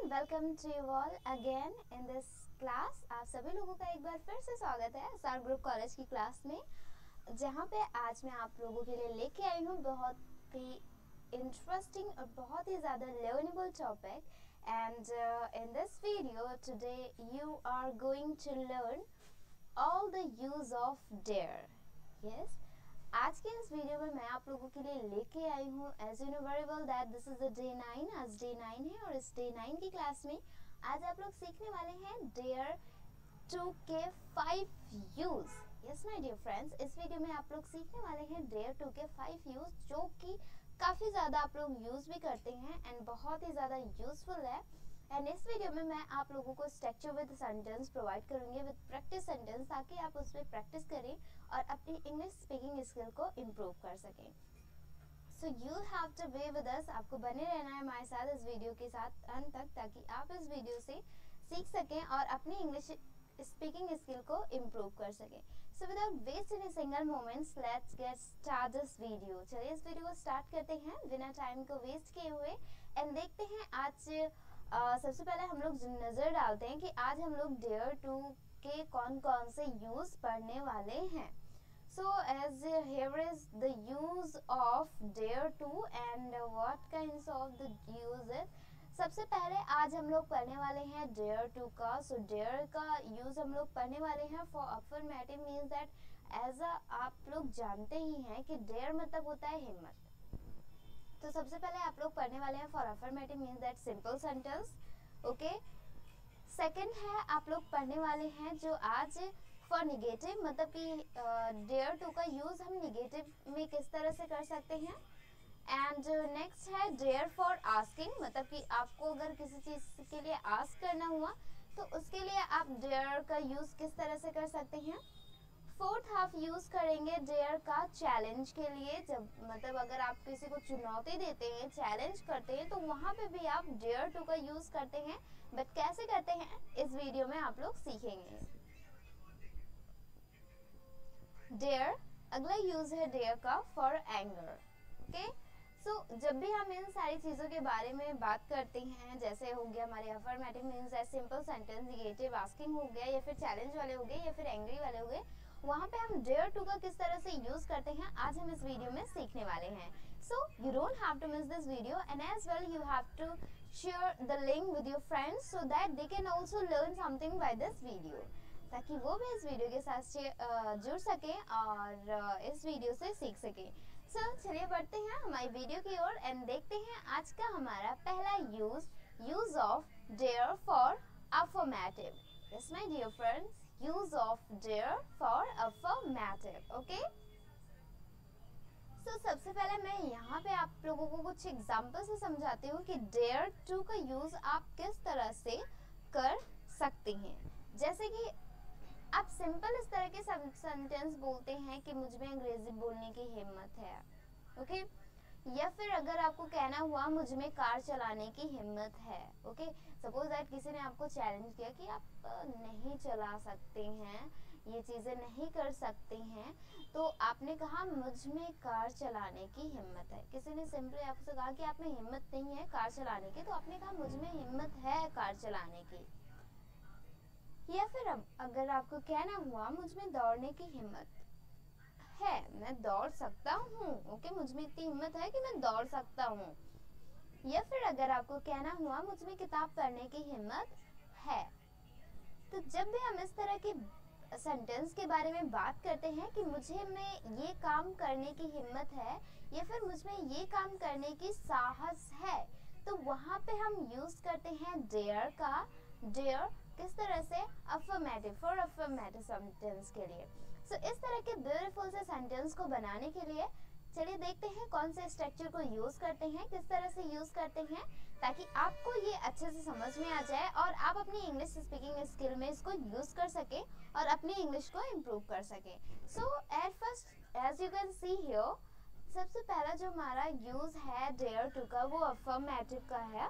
Welcome to you all again in this class. आप सभी लोगों का एक बार फिर से स्वागत है एसआर ग्रुप कॉलेज की क्लास में, जहाँ पे आज मैं आप लोगों के लिए लेके आई हूँ बहुत ही इंटरेस्टिंग और बहुत ही ज़्यादा learnable topic. And in this video today you are going to learn all the use of dare. Yes, आज के इस वीडियो में मैं आप लोगों के लिए लेके आई हूँ, as you know very well that this is the day 9। आज डे 9 है और इस डे 9 की क्लास में आज आप लोग सीखने वाले हैं डेयर टू के 5 use. Yes my dear friends, इस वीडियो में आप लोग सीखने वाले हैं डेयर टू के 5 यूज, जो कि काफ़ी ज़्यादा आप लोग यूज भी करते हैं एंड बहुत ही ज़्यादा यूजफुल है। एंड इस वीडियो में मैं आप लोगों को स्ट्रक्चर विद सेंटेंस प्रोवाइड करूंगी विद प्रैक्टिस सेंटेंस, ताकि आप उस पर प्रैक्टिस करें और अपनी इंग्लिश स्पीकिंग स्किल को इम्प्रूव कर सकें। So you have to be with us, आपको बने रहना है हमारे साथ इस वीडियो के साथ अंत तक, ताकि आप इस वीडियो से सीख सकें और अपनी इंग्लिश स्पीकिंग स्किल को इम्प्रूव कर सकें। So without wasting a single moments let's get start this video. चलिए इस वीडियो को स्टार्ट करते हैं बिना टाइम को वेस्ट किए हुए एंड देखते हैं आज सबसे पहले हम लोग नज़र डालते हैं कि आज हम लोग डेयर टू के कौन कौन से यूज पढ़ने वाले हैं। So as here is the use of dare to and what kinds of the use is. सबसे पहले आज हम लोग पढ़ने वाले हैं डेयर टू का। सो डेयर का यूज हम लोग पढ़ने वाले हैं for affirmative means that as आप लोग जानते ही हैं कि डेयर मतलब होता है हिम्मत। तो सबसे पहले आप लोग पढ़ने वाले हैं for affirmative means that simple sentence. Okay, second है आप लोग पढ़ने वाले हैं जो आज फॉर निगेटिव, मतलब कि डेयर टू का यूज हम निगेटिव में किस तरह से कर सकते हैं। एंड नेक्स्ट है डेयर फॉर आस्किंग, मतलब कि आपको अगर किसी चीज के लिए आस्क करना हुआ तो उसके लिए आप डेयर का यूज किस तरह से कर सकते हैं। फोर्थ हाफ यूज करेंगे डेयर का चैलेंज के लिए, जब मतलब अगर आप किसी को चुनौती देते हैं, चैलेंज करते हैं, तो वहां पे भी आप डेयर टू का यूज करते हैं। बट कैसे करते हैं इस वीडियो में आप लोग सीखेंगे। डेयर अगला यूज है डेयर का फॉर एंगर। ओके, सो जब भी हम इन सारी चीज़ों के बारे में बात करते हैं, जैसे हो गया हमारे अफर्मेटिव मीन्स है सिंपल सेंटेंस, निगेटिव आस्किंग हो गया, या फिर चैलेंज वाले हो गए, या फिर एंग्री वाले हो गए, वहाँ पे हम डेयर टू का किस तरह से यूज करते हैं आज हम इस वीडियो में सीखने वाले हैं। So you don't have to miss this video and as well you have to share the link with your friends so that they can also learn something by this video, ताकि वो भी इस video के साथ जुड़ सकें और इस वीडियो से सीख सकें। सो चलिए बढ़ते हैं हमारी वीडियो की ओर एंड देखते हैं आज का हमारा पहला use of dare for affirmative. Yes my dear friends, use of dare for affirmative. Okay, so सबसे पहले मैं यहाँ पे आप लोगों को कुछ एग्जांपल से समझाती हूँ कि डेयर टू का यूज आप किस तरह से कर सकते हैं। जैसे कि आप सिंपल इस तरह के सेंटेंस बोलते हैं कि मुझ में अंग्रेजी बोलने की हिम्मत है। ओके, या फिर अगर आपको कहना हुआ मुझ में कार चलाने की हिम्मत है। ओके, सपोज दैट किसी ने आपको चैलेंज किया कि आप नहीं चला सकते हैं, ये चीज़ें नहीं कर सकते हैं, तो आपने कहा मुझ में कार चलाने की हिम्मत है। किसी ने सिंपली आपसे कहा कि आप में हिम्मत नहीं है कार चलाने की, तो आपने कहा मुझ में हिम्मत है कार चलाने की। या फिर अगर आपको कहना हुआ मुझ में दौड़ने की हिम्मत है, मैं दौड़ सकता हूँ। ओके, मुझ में इतनी हिम्मत है कि मैं दौड़ सकता हूँ। या फिर अगर आपको कहना हुआ मुझ में किताब पढ़ने की हिम्मत है। तो जब भी हम इस तरह के सेंटेंस के बारे में बात करते हैं कि मुझे में ये काम करने की हिम्मत है या फिर मुझ में ये काम करने की साहस है, तो वहाँ पे हम यूज करते हैं डेयर का। डेयर किस तरह से, अफर्मेटिव, फॉर अफर्मेटिव सेंटेंस के लिए। सो इस तरह के ब्यूटीफुल से सेंटेंस को बनाने के लिए चलिए देखते हैं कौन से स्ट्रक्चर को यूज करते हैं, किस तरह से यूज करते हैं, ताकि आपको ये अच्छे से समझ में आ जाए और आप अपनी इंग्लिश स्पीकिंग स्किल में इसको यूज कर सके और अपनी इंग्लिश को इम्प्रूव कर सके। So at first as you can see here, सबसे पहला जो हमारा यूज है डेयर टू का वो अफर्मेटिव का है।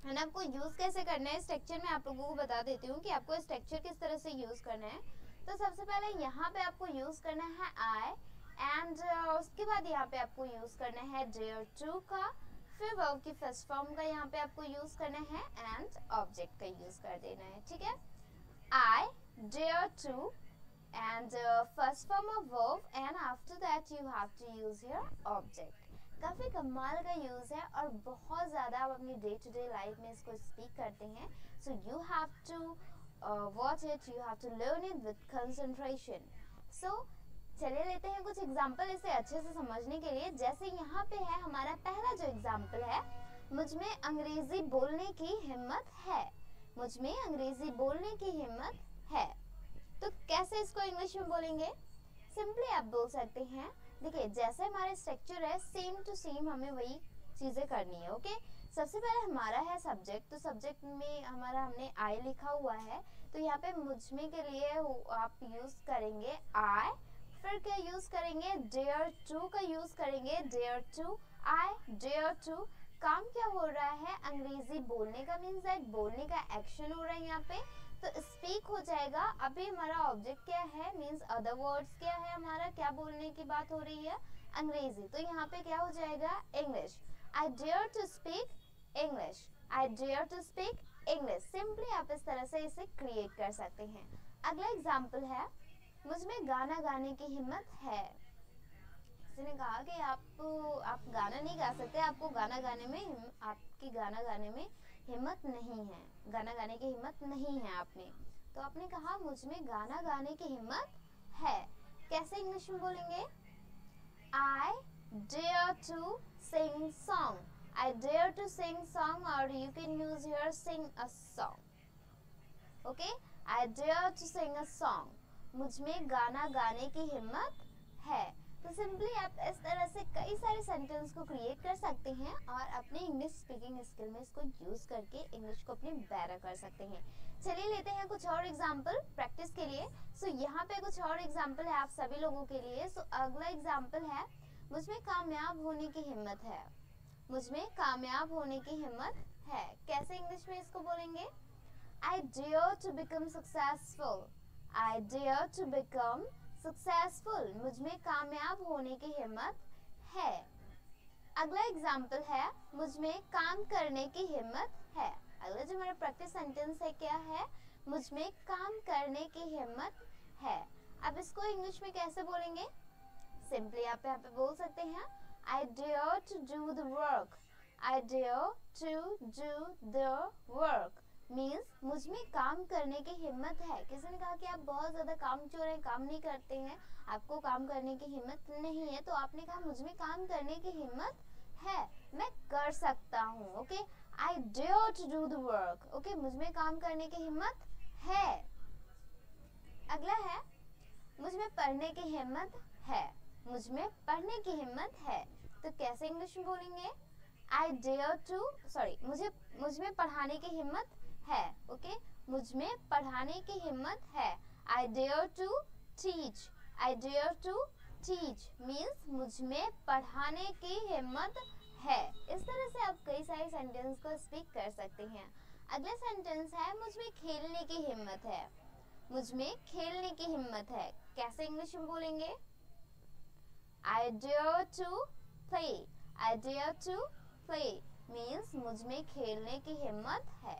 एंड आपको यूज कैसे करना है स्ट्रक्चर में आप लोगों को बता देती हूँ कि आपको स्ट्रक्चर किस तरह से यूज करना है। तो सबसे पहले यहाँ पे आपको यूज करना है आई एंड उसके बाद यहाँ पे आपको यूज करना है डेयर टू का, फिर वर्ब की फर्स्ट फॉर्म का यहाँ पे आपको यूज करना है एंड ऑब्जेक्ट का यूज कर देना है, ठीक है। I dare to and first form of verb and after that you have to use your object। काफ़ी कमाल का यूज़ है और बहुत ज़्यादा आप अपनी डे टू डे लाइफ में इसको स्पीक करते हैं। So you have to watch it, you have to learn it with concentration. So चलिए लेते हैं कुछ एग्जाम्पल इसे अच्छे से समझने के लिए। जैसे यहाँ पे है हमारा पहला जो एग्जाम्पल है, मुझ में अंग्रेजी बोलने की हिम्मत है। मुझ में अंग्रेजी बोलने की हिम्मत है, तो कैसे इसको इंग्लिश में बोलेंगे? सिंपली आप बोल सकते हैं, देखिए जैसे हमारे स्ट्रक्चर है सेम टू सेम हमें वही चीजें करनी है। ओके, सबसे पहले हमारा है सब्जेक्ट, तो सब्जेक्ट में हमारा हमने आई लिखा हुआ है, तो यहाँ पे मुझ में के लिए आप यूज करेंगे आई। फिर क्या यूज करेंगे? डेयर टू का यूज करेंगे, dare to, I dare to. काम क्या हो रहा है? अंग्रेजी बोलने का, मीन्स दैट बोलने का एक्शन हो रहा है यहाँ पे, तो स्पीक हो जाएगा। अभी हमारा ऑब्जेक्ट क्या है, मीन्स अदर वर्ड्स क्या है, हमारा क्या बोलने की बात हो रही है? अंग्रेजी, तो यहाँ पे क्या हो जाएगा? English. I dare to speak English, I dare to speak English. Simply आप इस तरह से इसे क्रिएट कर सकते हैं। अगला एग्जाम्पल है, मुझ में गाना गाने की हिम्मत है। किसी ने कहा कि आप गाना नहीं गा सकते, आपको गाना गाने में, आपकी गाना गाने में हिम्मत नहीं है, गाना गाने की हिम्मत नहीं है आपने। तो आपने कहा मुझ में गाना गाने की हिम्मत है। कैसे इंग्लिश में बोलेंगे? I dare to sing song, I dare to sing song, or you can use here sing a song। Okay, I dare to sing a song। मुझ में गाना गाने की हिम्मत है। तो सिंपली आप इस तरह से कई सारे सेंटेंस को क्रिएट कर सकते हैं और अपने इंग्लिश स्पीकिंग स्किल में इसको यूज करके इंग्लिश को अपने बेटर कर सकते हैं। चलिए लेते हैं कुछ और एग्जांपल प्रैक्टिस के लिए। सो यहाँ पे कुछ और एग्जांपल है आप सभी लोगों के लिए। सो अगला एग्जांपल है, मुझ में कामयाब होने की हिम्मत है। मुझ में कामयाब होने की हिम्मत है। कैसे इंग्लिश में इसको बोलेंगे? I dare to become successful, I dare to become successful. मुझ में कामयाब होने की हिम्मत है। अगला एग्जाम्पल है, मुझ में काम करने की हिम्मत है। अगला जो हमारा प्रैक्टिस सेंटेंस है क्या है? मुझ में काम करने की हिम्मत है। अब इसको इंग्लिश में कैसे बोलेंगे? सिंपली आप यहाँ पे बोल सकते हैं, I dare to do the work, I dare to do the work। Means मुझ में काम करने की हिम्मत है। किसी ने कहा कि आप बहुत ज्यादा कामचोर हैं, काम नहीं करते हैं, आपको काम करने की हिम्मत नहीं है, तो आपने कहा मुझ में काम करने की हिम्मत है, मैं कर सकता हूँ। Okay, I dare to do the work. Okay, मुझ में काम करने की हिम्मत है। अगला है, मुझ में पढ़ने की हिम्मत है। मुझ में पढ़ने की हिम्मत है, तो कैसे इंग्लिश में बोलेंगे? आई डेयर टू, सॉरी, मुझ में पढ़ाने की हिम्मत है। ओके, मुझ में पढ़ाने की हिम्मत है। I dare to teach, I dare to teach means मुझ में पढ़ाने की हिम्मत है। इस तरह से आप कई सारे सेंटेंस को स्पीक कर सकते हैं। अगला सेंटेंस है, मुझ में खेलने की हिम्मत है। मुझ में खेलने की हिम्मत है। कैसे इंग्लिश में बोलेंगे? I dare to play, I dare to play means मुझ में खेलने की हिम्मत है।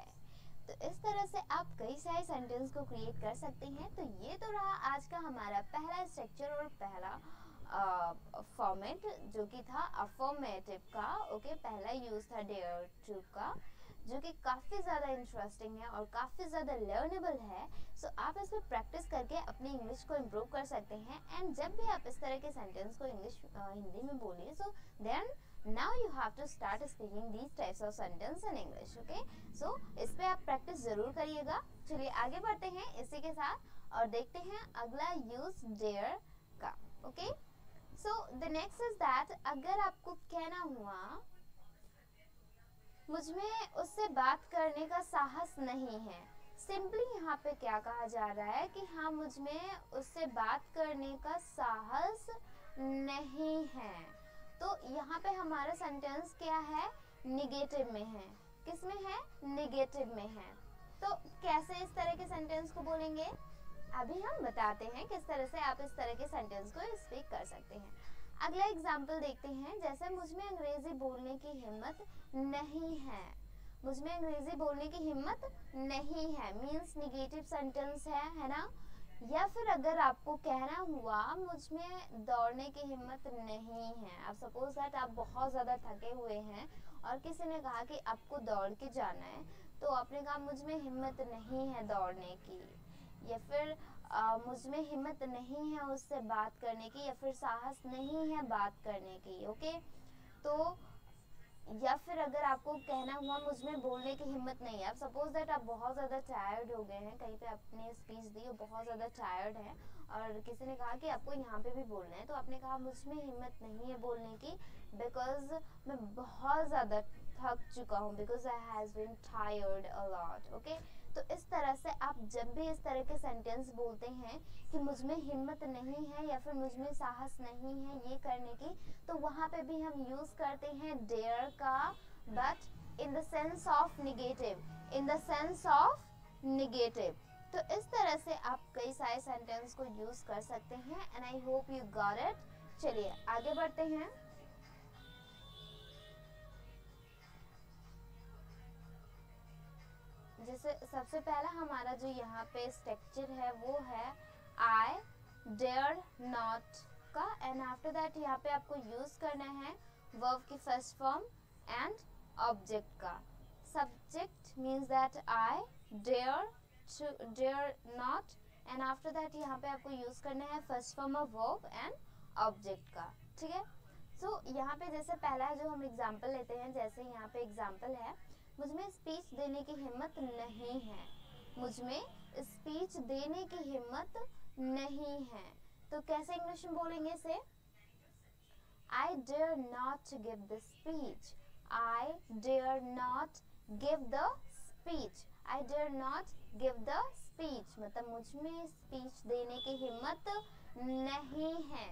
तो इस तरह से आप कई सारे सेंटेंस को क्रिएट कर सकते हैं। तो ये तो रहा आज का हमारा पहला स्ट्रक्चर और पहला फॉर्मेट जो कि था अफर्मेटिव का। ओके, पहला यूज था डेयर टू का, जो कि काफ़ी ज़्यादा इंटरेस्टिंग है और काफ़ी ज़्यादा लर्नेबल है। सो आप इस पर प्रैक्टिस करके अपनी इंग्लिश को इम्प्रूव कर सकते हैं। एंड जब भी आप इस तरह के सेंटेंस को हिंदी में बोलिए, so then now you have to start speaking these types of sentence in English। okay, so इस पे आप प्रैक्टिस जरूर करिएगा। चलिए आगे बढ़ते हैं इसी के साथ और देखते हैं अगला यूज dare का। Okay, so the next is that अगर आपको कहना हुआ मुझ में उससे बात करने का साहस नहीं है। सिंपली यहाँ पे क्या कहा जा रहा है कि हाँ, मुझ में उससे बात करने का साहस नहीं है। तो यहाँ पे हमारा सेंटेंस क्या है? निगेटिव में है। किस में है? निगेटिव में है। तो कैसे इस तरह के सेंटेंस को बोलेंगे? अभी हम बताते हैं किस तरह से आप इस तरह के सेंटेंस को स्पीक कर सकते हैं। अगला एग्जाम्पल देखते हैं, जैसे मुझ में अंग्रेजी बोलने की हिम्मत नहीं है। मुझ में अंग्रेजी बोलने की हिम्मत नहीं है मीन्स निगेटिव सेंटेंस है ना। या फिर अगर आपको कहना हुआ मुझ में दौड़ने की हिम्मत नहीं है। अब सपोज दैट आप बहुत ज़्यादा थके हुए हैं और किसी ने कहा कि आपको दौड़ के जाना है, तो आपने कहा मुझ में हिम्मत नहीं है दौड़ने की, या फिर मुझ में हिम्मत नहीं है उससे बात करने की, या फिर साहस नहीं है बात करने की। ओके, तो या फिर अगर आपको कहना हुआ मुझ में बोलने की हिम्मत नहीं है। अब सपोज दैट आप बहुत ज़्यादा टायर्ड हो गए हैं, कहीं पे आपने स्पीच दी और बहुत ज़्यादा टायर्ड है और किसी ने कहा कि आपको यहाँ पे भी बोलना है, तो आपने कहा मुझ में हिम्मत नहीं है बोलने की बिकॉज मैं बहुत ज़्यादा थक चुका हूँ, because I has been tired a lot. Okay, तो इस तरह से आप जब भी इस तरह के सेंटेंस बोलते हैं कि मुझ में हिम्मत नहीं है या फिर मुझ में साहस नहीं है ये करने की, तो वहाँ पे भी हम यूज़ करते हैं डेयर का, but in the sense of negative, in the sense of negative. तो इस तरह से आप कई सारे सेंटेंस को यूज़ कर सकते हैं and I hope you got it. चलिए आगे बढ़ते हैं। जैसे सबसे पहला हमारा जो यहाँ पे स्ट्रक्चर है वो है आई डेयर नॉट का, एंड आफ्टर दैट यहाँ पे आपको यूज करना है वर्ब की फर्स्ट फॉर्म एंड ऑब्जेक्ट का। Subject means that I dare not, and after that यहाँ पे आपको यूज करना है first form of verb and object का। ठीक है, सो यहाँ पे जैसे पहला जो हम एग्जाम्पल लेते हैं, जैसे यहाँ पे एग्जाम्पल है मुझमें स्पीच देने की हिम्मत नहीं है। मुझमें स्पीच देने की हिम्मत नहीं है, तो कैसे इंग्लिश में बोलेंगे इसे? I dare not give the speech. I dare not give the speech. I dare not give the speech. मतलब मुझमें स्पीच देने की हिम्मत नहीं है।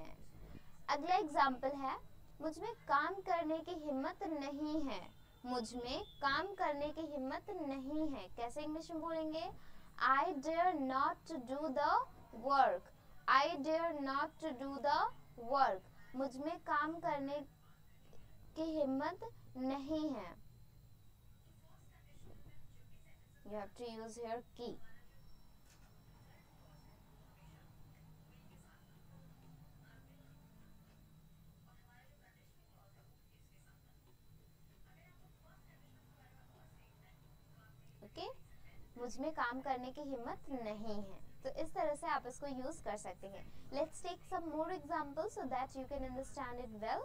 अगला एग्जाम्पल है मुझमें काम करने की हिम्मत नहीं है। मुझमें काम करने की हिम्मत नहीं है, कैसे इंग्लिश में बोलेंगे? I dare not to do the work. I dare not to do the work. मुझमें काम करने की हिम्मत नहीं है। You have to use here की। ओके, मुझमें काम करने की हिम्मत नहीं है, तो इस तरह से आप इसको यूज कर सकते हैं। Let's take some more example so that you can understand it well.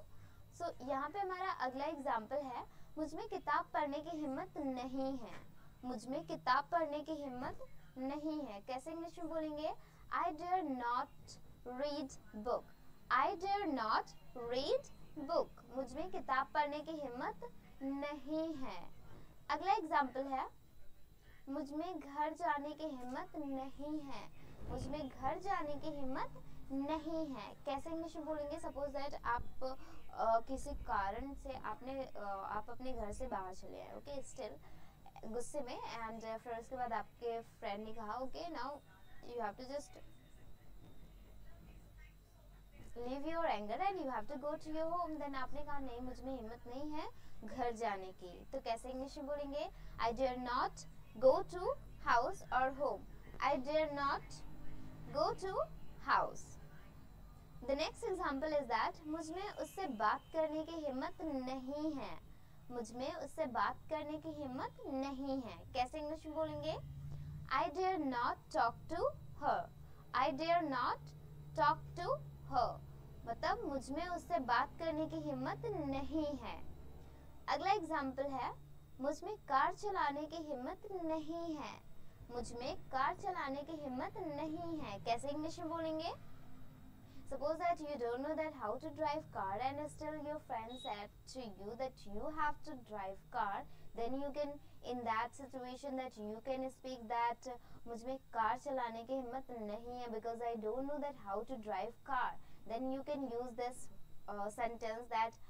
So यहाँ पे हमारा अगला एग्जांपल है मुझमें किताब पढ़ने की हिम्मत नहीं है। मुझमें किताब पढ़ने की हिम्मत नहीं है, कैसे इंग्लिश में बोलेंगे? I dare not read book. I dare not read book. मुझमें किताब पढ़ने की हिम्मत नहीं है। अगला एग्जांपल है मुझमें घर जाने की हिम्मत नहीं है। मुझमें घर जाने की हिम्मत नहीं है, कैसे इंग्लिश में बोलेंगे? सपोज दैट आप किसी कारण से आप अपने घर से बाहर चले आए, ओके, स्टिल गुस्से में, एंड फिर उसके बाद आपके फ्रेंड ने कहा okay now you have to just leave your anger and you have to go to your home. Then आपने कहा नहीं मुझ में हिम्मत नहीं है घर जाने की, तो कैसे इंग्लिश में बोलेंगे? I dare not go to house or home. I dare not go to house. The next example is that मुझमें उससे बात करने की हिम्मत नहीं है। मुझमें उससे बात करने की हिम्मत नहीं है, कैसे इंग्लिश में बोलेंगे? I dare not talk to her. I dare not talk to her. मतलब मुझमें उससे बात करने की हिम्मत नहीं है। अगला एग्जाम्पल है मुझमें कार चलाने की हिम्मत नहीं है। मुझमें कार चलाने की हिम्मत नहीं है, कैसे इंग्लिश में बोलेंगे? Suppose that you don't know that how to drive car and still your friend said to you that you have to drive car, then you can in that situation that you can speak that मुझमें car चलाने की हिम्मत नहीं है because I don't know that how to drive car. Then you can use this sentence that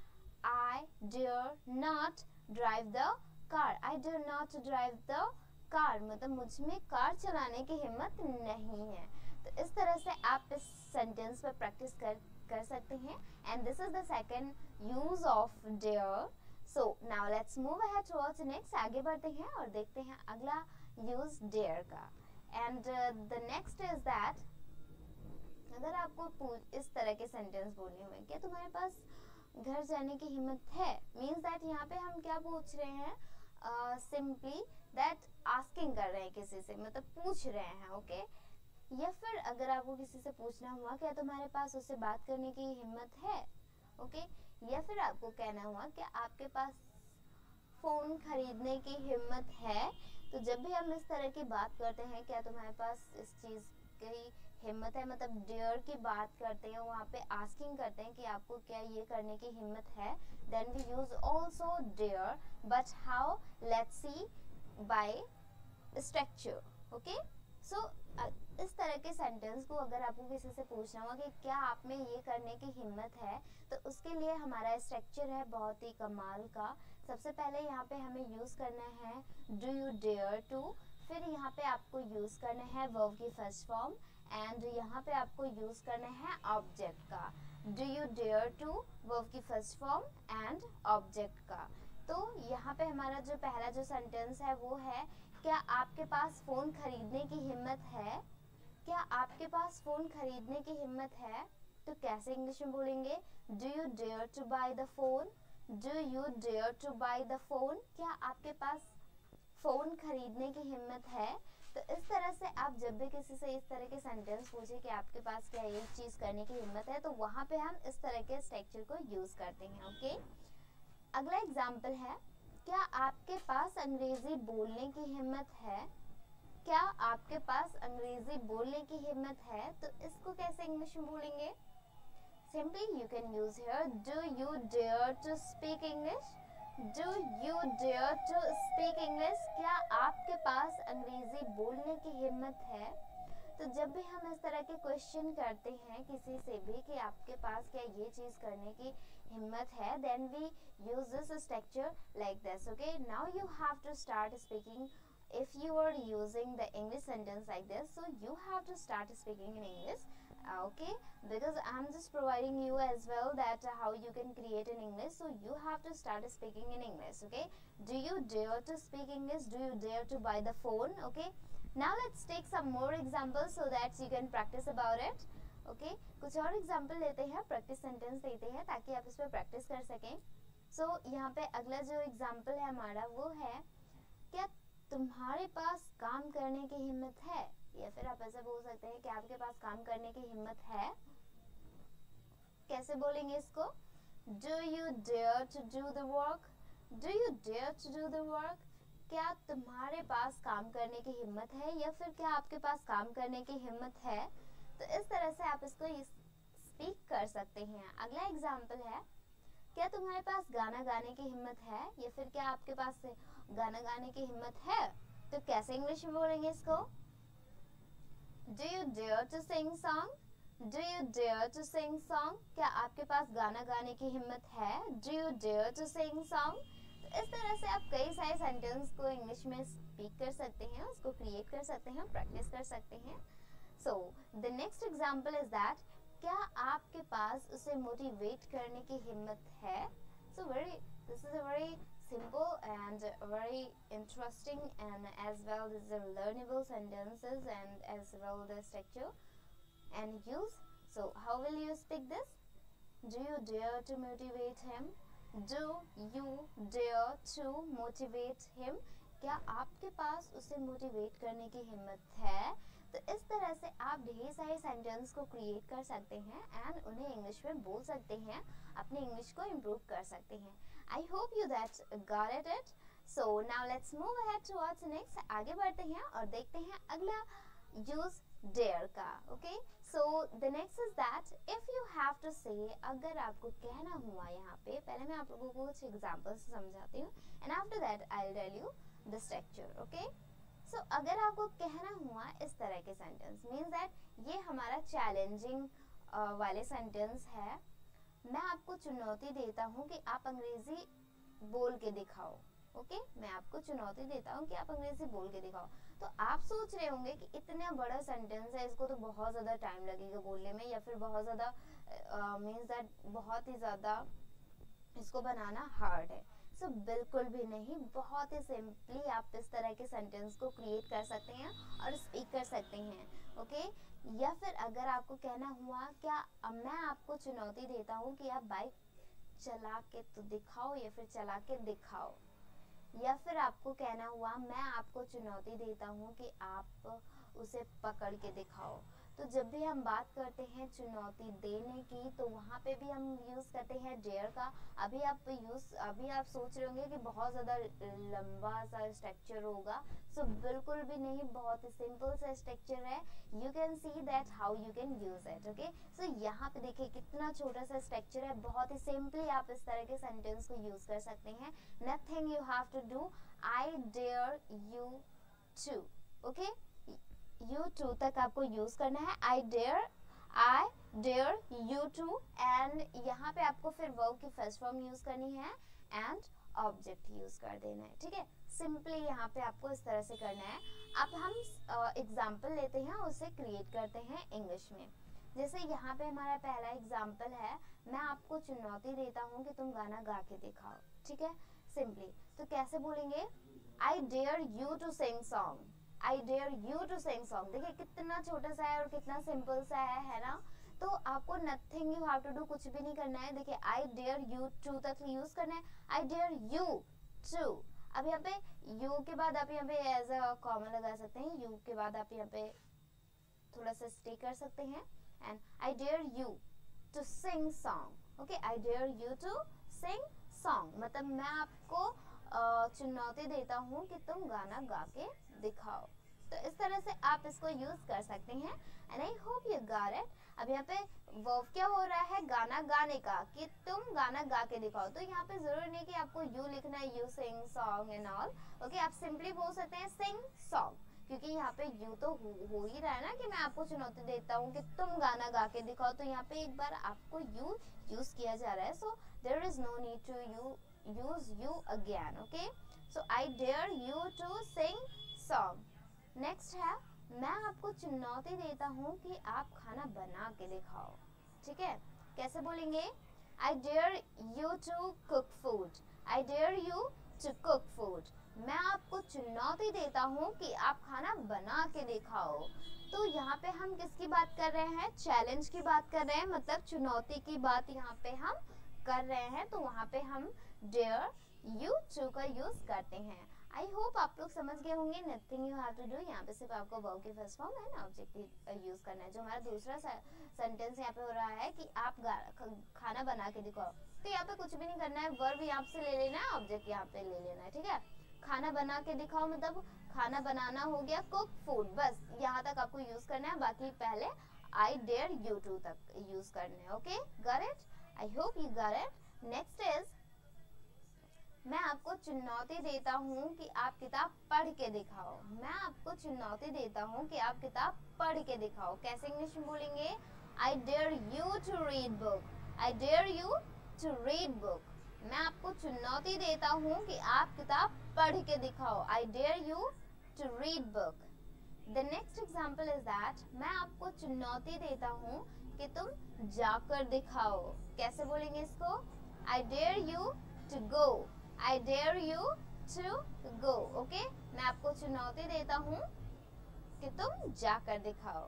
I dare not drive the car. I dare not drive the car मतलब मुझमें car चलाने की हिम्मत नहीं है। तो इस तरह से आप इस सेंटेंस पर प्रैक्टिस कर कर सकते हैं and this is the second use of dare. So now let's move ahead towards next. आगे बढ़ते हैं और देखते हैं अगला यूज डेयर का. And the next is that अगर आपको इस तरह के सेंटेंस बोलने हुए क्या तुम्हारे पास घर जाने की हिम्मत है, मीन्स दैट यहाँ पे हम क्या पूछ रहे हैं, सिंपली दैट आस्किंग कर रहे हैं किसी से, मतलब पूछ रहे हैं. ओके या फिर अगर आपको किसी से पूछना हुआ क्या तुम्हारे पास उससे बात करने की हिम्मत है. ओके या फिर आपको कहना हुआ कि आपके पास फोन खरीदने की हिम्मत है. तो जब भी हम इस तरह की बात करते हैं क्या तुम्हारे पास इस चीज की हिम्मत है, मतलब डेयर की बात करते हैं, वहाँ पे आस्किंग करते हैं कि आपको क्या ये करने की हिम्मत है, then we use also dare. But how, let's see by structure. Okay so इस तरह के सेंटेंस को अगर आपको किसी से पूछना हुआ कि क्या आप में ये करने की हिम्मत है, तो उसके लिए हमारा स्ट्रक्चर है बहुत ही कमाल का. सबसे पहले यहाँ पे हमें यूज करना है डू यू डेयर टू. फिर यहाँ पे आपको यूज करना है वर्ब की फर्स्ट फॉर्म एंड यहाँ पे आपको यूज करना है ऑब्जेक्ट का. Do you dare to verb की फर्स्ट फॉर्म एंड ऑब्जेक्ट का. तो यहाँ पे हमारा जो पहला जो सेंटेंस है वो है क्या आपके पास फोन खरीदने की हिम्मत है. क्या आपके पास फोन खरीदने की हिम्मत है, तो कैसे इंग्लिश में बोलेंगे, do you dare to buy the phone. Do you dare to buy the phone. क्या आपके पास फोन खरीदने की हिम्मत है. तो इस तरह से आप जब भी किसी से इस तरह के सेंटेंस पूछे कि आपके पास क्या ये चीज करने की हिम्मत है, तो वहां पे हम इस तरह के स्ट्रक्चर को यूज करते हैं. ओके अगला एग्जाम्पल है क्या आपके पास अंग्रेजी बोलने की हिम्मत है. क्या आपके पास अंग्रेजी बोलने की हिम्मत है, तो इसको कैसे इंग्लिश में बोलेंगे, simply you can use here do you dare to speak English. Do you dare to speak English. क्या आपके पास अंग्रेजी बोलने की हिम्मत है. तो जब भी हम इस तरह के क्वेश्चन करते हैं किसी से भी कि आपके पास क्या ये चीज करने की हिम्मत है, then we use this structure like this. Okay, now you have to start speaking. If you are using the English sentence like this, so you have to start speaking in English. Okay, because I'm just providing you as well that how you can create in English, so you have to start speaking in English. Okay, do you dare to speak English. Do you dare to buy the phone. Okay, now let's take some more examples so that you can practice about it. Okay कुछ और example लेते हैं, practice sentence देते हैं ताकि आप इस पर प्रैक्टिस कर सकें. सो यहाँ पे अगला जो एग्जाम्पल है हमारा वो है क्या तुम्हारे पास काम करने की हिम्मत है. या फिर आप ऐसा बोल सकते हैं कि आपके पास काम करने की हिम्मत है. कैसे बोलेंगे इसको, do you dare to do the work. Do you dare to do the work. क्या तुम्हारे पास काम करने की हिम्मत है, या फिर क्या आपके पास काम करने की हिम्मत है. तो इस तरह से आप इसको स्पीक कर सकते हैं. अगला एग्जाम्पल है क्या तुम्हारे पास गाना गाने की हिम्मत है, या फिर क्या आपके पास गाना गाने की हिम्मत है. तो कैसे इंग्लिश में बोलेंगे इसको, do you dare to sing song. Do you dare to sing song. क्या आपके पास गाना गाने की हिम्मत है. Do you dare to sing song. तो इस तरह से आप कई सारे सेंटेंस को इंग्लिश में स्पीक कर सकते हैं, उसको क्रिएट कर सकते हैं, प्रैक्टिस कर सकते हैं. So the next example is that क्या आपके पास उसे मोटिवेट करने की हिम्मत है. So this is a very simple and very interesting and as well this is a learnable sentences and as well the structure and use. So how will you speak this? Do you dare to motivate him. Do you dare to motivate him. क्या आपके पास उसे motivate करने की हिम्मत है. तो इस तरह से आप ढेर सारे सेंटेंस को क्रिएट कर सकते हैं एंड उन्हें इंग्लिश में बोल सकते हैं, अपनी इंग्लिश को इम्प्रूव कर सकते हैं. I hope you that got it. So now let's move ahead towards next. आगे बढ़ते हैं और देखते हैं अगला यूज डेयर का. Okay so the next is that if you have to say, अगर आपको कहना हुआ, यहाँ पे पहले मैं आप लोगों को कुछ एग्जांपल्स समझाती हूँ and after that I will tell you the structure. Okay so अगर आपको कहना हुआ इस तरह के सेंटेंस, मीन्स दैट ये हमारा चैलेंजिंग वाले सेंटेंस है. मैं आपको चुनौती देता हूँ कि आप अंग्रेजी बोल के दिखाओ. ओके मैं आपको चुनौती देता हूँ कि आप अंग्रेजी बोल के दिखाओ. तो आप सोच रहे होंगे कि इतना बड़ा सेंटेंस है, इसको तो बहुत ज़्यादा टाइम लगेगा बोलने में, या फिर बहुत ज़्यादा मीन्स दैट बहुत ही ज़्यादा इसको बनाना हार्ड है। सो बिल्कुल भी नहीं, बहुत ही सिंपली आप इस तरह के सेंटेंस को क्रिएट कर सकते हैं और स्पीक कर सकते हैं। ओके, या फिर अगर आपको कहना हुआ क्या मैं आपको चुनौती देता हूँ कि आप बाइक चला के तो दिखाओ या फिर चला के दिखाओ, या फिर आपको कहना हुआ मैं आपको चुनौती देता हूँ कि आप उसे पकड़ के दिखाओ। तो जब भी हम बात करते हैं चुनौती देने की तो वहाँ पे भी हम यूज़ करते हैं डेयर का। अभी आप सोच रहे होंगे कि बहुत ज़्यादा लंबा सा स्ट्रक्चर होगा। सो बिल्कुल भी नहीं, बहुत ही सिंपल सा स्ट्रक्चर है। You can see that how you can use it. Okay, so यहाँ पे देखिए कितना छोटा सा स्ट्रक्चर है, बहुत ही सिंपली आप इस तरह के सेंटेंस को यूज़ कर सकते हैं। Nothing you have to do, I dare you to. Okay, you to तक आपको यूज करना है। I dare you to, and यहाँ पे आपको फिर वर्ब की फर्स्ट फॉर्म यूज करनी है एंड ऑब्जेक्ट यूज कर देना है। ठीक है, सिंपली यहाँ पे आपको इस तरह से करना है। अब हम एग्जाम्पल लेते हैं, उसे क्रिएट करते हैं इंग्लिश में। जैसे यहाँ पे हमारा पहला एग्जाम्पल है, मैं आपको चुनौती देता हूँ कि तुम गाना गा के दिखाओ। ठीक है, सिंपली तो कैसे बोलेंगे, I dare you to sing song, I dare you to sing song. देखिए कितना छोटा सा है और कितना सिंपल सा है ना। तो आपको nothing you have to do, कुछ भी नहीं करना है। देखिए आई डेयर यू टू तक यूज करना है, आई डेयर यू टू। अब यहाँ पे यू के बाद आप यहाँ पे एज अ कॉमा लगा सकते हैं, यू के बाद आप यहाँ पे थोड़ा सा स्टे कर सकते हैं, and I dare you to sing song. Okay, I dare you to sing song मतलब मैं आपको चुनौती देता हूँ कि तुम गाना गा के दिखाओ। तो इस तरह से आप इसको यूज कर सकते हैं, and I hope you got it. अब यहाँ पे वर्ब क्या हो रहा है, गाना गाने का, कि तुम गाना गा के दिखाओ। तो यहाँ पे जरूर नहीं कि आपको यू लिखना है, you sing song and all. Okay, आप सिंपली बोल सकते हैं सिंग सॉन्ग, क्योंकि यहाँ पे यू तो हो ही रहा है ना कि मैं आपको चुनौती देता हूँ कि तुम गाना गा के दिखाओ। तो यहाँ पे एक बार आपको यू यूज किया जा रहा है, so there is no need to use you again. Okay, so I dare you to sing song. Next है, मैं आपको चुनौती देता हूँ कि आप खाना बना के दिखाओ। ठीक है, कैसे बोलेंगे, I dare you to cook food. I dare you to cook food. मैं आपको चुनौती देता हूँ कि आप खाना बना के दिखाओ। तो यहाँ पे हम किसकी बात कर रहे हैं, चैलेंज की बात कर रहे हैं, मतलब चुनौती की बात यहाँ पे हम कर रहे हैं। तो वहाँ पे हम डेयर यू टू का यूज करते हैं। आई होप आप लोग समझ गए होंगे। Nothing you have to do, यहाँ पे सिर्फ आपको वर्ब की फर्स्ट फॉर्म है ना ऑब्जेक्ट यूज करना है। जो हमारा दूसरा सेंटेंस यहाँ पे हो रहा है कि आप खाना बना के दिखाओ, तो यहाँ पे कुछ भी नहीं करना है, वर्ब यहाँ से ले लेना है, ऑब्जेक्ट यहाँ पे ले लेना है। ठीक है, खाना बना के दिखाओ मतलब खाना बनाना हो गया, कुक फूड, बस यहाँ तक आपको यूज करना है। बाकी पहले आई डेयर यू टू तक यूज करना है। Okay, got it, I hope you got it. Next is, मैं आपको चुनौती देता हूँ कि आप किताब पढ़ के दिखाओ। मैं आपको चुनौती देता हूँ कि आप किताब पढ़ के दिखाओ। कैसे इंग्लिश में बोलेंगे, I dare you to read book, I dare you to read book. मैं आपको चुनौती देता हूँ कि आप किताब पढ़ के दिखाओ, I dare you to read book. The next example is that, मैं आपको चुनौती देता हूँ कि तुम जाकर दिखाओ। कैसे बोलेंगे इसको, I dare you to go, I dare you to go. Okay? मैं आपको चुनौती देता हूँ कि तुम जाकर दिखाओ।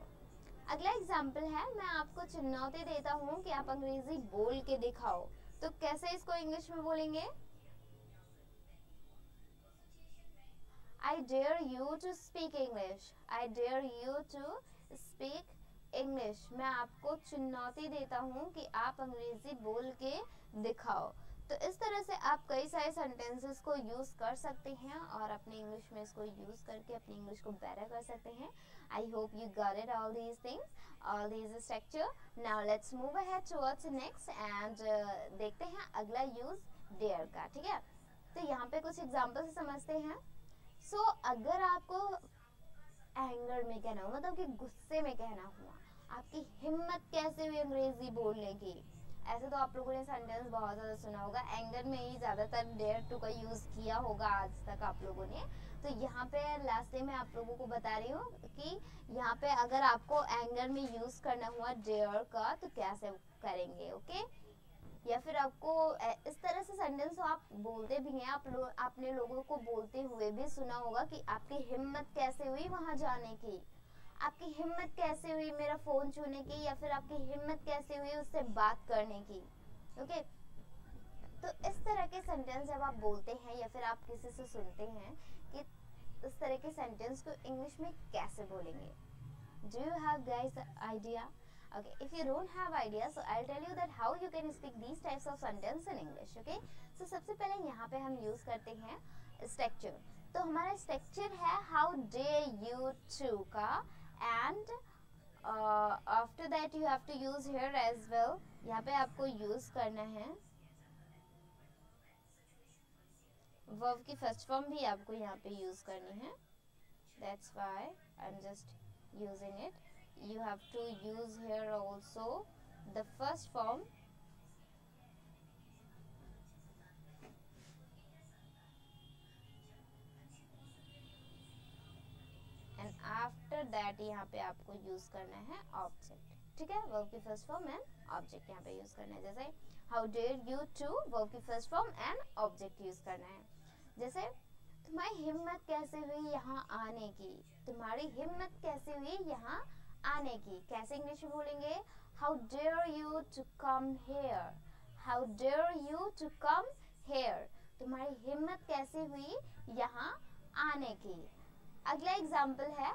अगला एग्जाम्पल है, मैं आपको चुनौती देता हूँ कि आप अंग्रेजी बोल के दिखाओ। तो कैसे इसको इंग्लिश में बोलेंगे, I dare you to speak English. I dare you to speak English. मैं आपको चुनौती देता हूँ कि आप अंग्रेजी बोल के दिखाओ। तो इस तरह से आप कई सारे सेंटेंसेस को यूज कर सकते हैं और अपने इंग्लिश में इसको यूज करके अपनी इंग्लिश को बेटर कर सकते हैं। I hope you got it, all these things, all these structure. Now let's move ahead towards next and देखते हैं अगला यूज डेयर का। ठीक है, तो यहाँ पे कुछ एग्जाम्पल समझते हैं। सो अगर आपको एंगर में कहना हो, मतलब कि गुस्से में कहना हुआ, आपकी हिम्मत कैसे हुई अंग्रेजी बोलने की, ऐसे तो आप लोगों ने सेंटेंस बहुत ज़्यादा सुना होगा। एंगर में ही ज़्यादातर डेयर टू का यूज़ किया होगा आज तक आप लोगों ने। तो यहाँ पे लास्टली मैं आप लोगों को बता रही हूँ कि यहाँ पे अगर आपको एंगर में यूज करना हुआ डेयर का तो कैसे करेंगे, ओके। या फिर आपको इस तरह से सेंटेंस आप बोलते भी हैं, आपने लोगों को बोलते हुए भी सुना होगा कि आपकी हिम्मत कैसे हुई वहां जाने की, आपकी हिम्मत कैसे हुई मेरा फोन छूने की, या फिर आपकी हिम्मत कैसे हुई उससे बात करने की, ओके। तो इस तरह के सेंटेंस जब आप बोलते हैं या फिर आप किसी से सुनते हैं कि इस तरह के सेंटेंस को इंग्लिश में कैसे बोलेंगे, do you have guys idea? Okay, if you don't have idea, so I'll tell you that how you can speak these types of sentence in English, okay? So सबसे पहले यहाँ पे हम यूज करते हैं structure। तो हमारा structure है how dare you to का, and after that you have to use here as well। यहाँ पे आपको यूज करना है verb की फर्स्ट फॉर्म भी आपको यहाँ पे यूज करनी है, that's why I'm just using it। You have to use here also the first form and after that यहाँ पे आपको यूज करना है ऑब्जेक्ट, ठीक है। वर्ब की फर्स्ट फॉर्म एंड ऑब्जेक्ट यहाँ पे यूज करना है। जैसे how dare you to, verb की first form and object use करना है। जैसे तुम्हारी हिम्मत कैसे हुई यहाँ आने की, तुम्हारी हिम्मत कैसे हुई यहाँ आने की, कैसे इंग्लिश में बोलेंगे, how dare you to come here, how dare you to come here, तुम्हारी हिम्मत कैसे हुई यहाँ आने की। अगला एग्जाम्पल है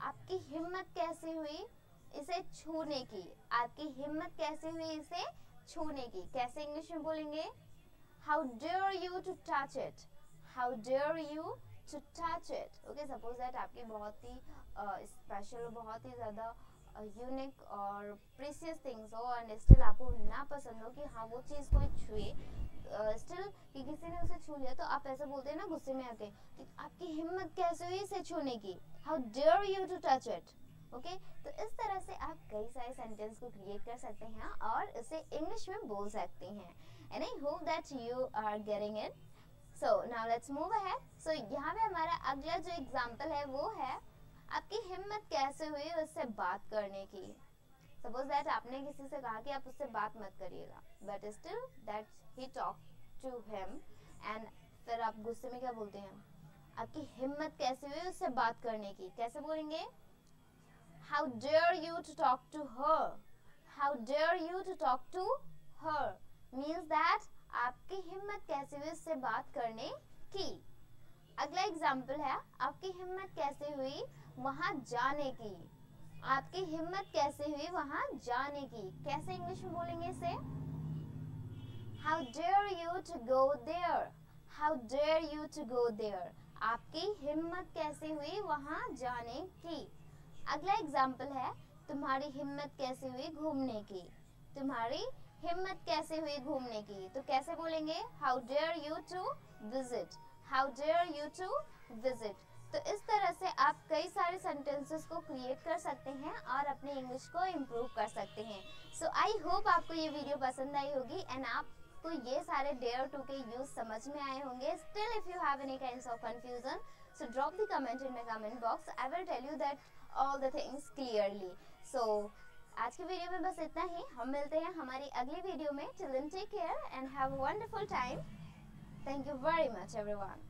आपकी हिम्मत कैसे हुई इसे छूने की, आपकी हिम्मत कैसे हुई इसे छूने की, कैसे इंग्लिश में बोलेंगे, how dare you to touch it, how dare you to touch it, okay. Suppose that आपकी बहुत ही स्पेशल, बहुत ही ज़्यादा यूनिक और प्रीशियस थिंग्स हो एंड स्टिल आपको ना पसंद हो कि हाँ वो चीज़ कोई छुए, स्टिल कि किसी ने उसे छू लिया, तो आप ऐसे बोलते हैं ना गुस्से में आके कि आपकी हिम्मत कैसे हुई इसे छूने की, how dare you to touch it, okay. तो इस तरह से आप कई सारे सेंटेंस को क्रिएट कर सकते हैं और इसे इंग्लिश में बोल सकते हैं, and I hope that you are getting it. So now let's move ahead. So यहाँ पे हमारा अगला जो एग्जाम्पल है वो है आपकी हिम्मत कैसे हुई उससे बात करने की। सपोज दैट आपने किसी से कहा कि आप उससे बात मत करिएगा, but still that he talk to him, and फिर आप गुस्से में क्या बोलते हैं, आपकी हिम्मत कैसे हुई उससे बात करने की, कैसे बोलेंगे, how dare you to talk to her, how dare you to talk to her means that आपकी हिम्मत कैसे हुई उससे बात करने की। अगला एग्जाम्पल है आपकी हिम्मत कैसे हुई वहां जाने की, आपकी हिम्मत कैसे हुई वहां जाने की, कैसे इंग्लिश में बोलेंगे इसे, how dare you to go there, how dare you to go there, आपकी हिम्मत कैसे हुई वहां जाने की। अगला एग्जाम्पल है तुम्हारी हिम्मत कैसे हुई घूमने की, तुम्हारी हिम्मत कैसे हुई घूमने की, तो कैसे बोलेंगे, how dare you to visit, how dare you to visit. तो इस तरह से आप कई सारे सेंटेंसेस को क्रिएट कर सकते हैं और अपने इंग्लिश को इम्प्रूव कर सकते हैं। सो आई होप आपको ये वीडियो पसंद आई होगी एंड आपको ये सारे डेयर टू के यूज समझ में आए होंगे। Still if you have any kinds of confusion, so drop the comment in my comment box, I will tell you that all the things clearly. So आज की वीडियो में बस इतना ही, हम मिलते हैं हमारी अगली वीडियो में। Till then take care and have a wonderful time. Thank you very much everyone.